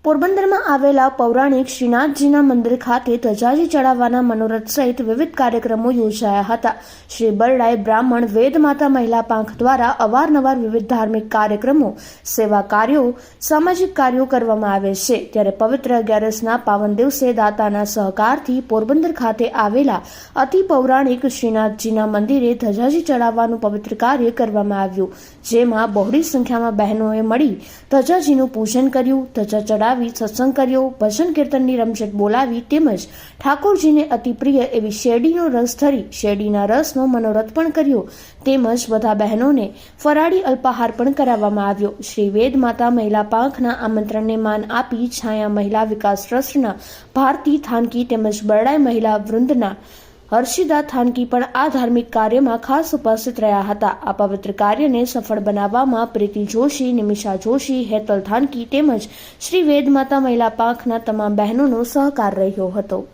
પોરબંદરમાં આવેલા પૌરાણિક શ્રીનાથજીના મંદિર ખાતે ધજાજી ચડાવવાના મનોરથ સહિત વિવિધ કાર્યક્રમો યોજાયા હતા। શ્રી બરડાઈ બ્રાહ્મણ વેદ માતા મહિલા પાંખ દ્વારા અવારનવાર વિવિધ ધાર્મિક કાર્યક્રમો, સેવા કાર્યો, સામાજિક કાર્યો કરવામાં આવે છે। ત્યારે પવિત્ર 11ના પાવન દિવસે દાતાના સહકારથી પોરબંદર ખાતે આવેલા અતિ પૌરાણિક શ્રીનાથજીના મંદિરે ધજાજી ચડાવવાનું પવિત્ર કાર્ય કરવામાં આવ્યું, જેમાં બહોળી સંખ્યામાં બહેનોએ મળી ધજાજીનું પૂજન કર્યું, ધજા ચડાવી સત્સંગ કર્યો, ભજન કીર્તનની રમઝટ બોલાવી તેમજ ઠાકોરજીને અતિ પ્રિય એવી શેરડીનો રસ ધરી શેરડીના રસનો મનોરથ પણ કર્યો તેમજ બધા બહેનોને ફરાળી અલ્પાહાર પણ કરાવવામાં આવ્યો। શ્રી વેદ માતા મહિલા પાંખના આમંત્રણને માન આપી છાયા મહિલા વિકાસ ટ્રસ્ટના ભારતી થાનકી તેમજ બરડાઈ મહિલા વૃંદના હર્ષિદા થાનકી પણ આ ધાર્મિક કાર્યમાં ખાસ ઉપસ્થિત રહ્યા હતા। આ પવિત્ર કાર્યને સફળ બનાવવામાં પ્રીતિ જોશી, નિમિષા જોશી, હેતલ થાનકી તેમજ શ્રી વેદ માતા મહિલા પાંખના તમામ બહેનોનો સહકાર રહ્યો હતો।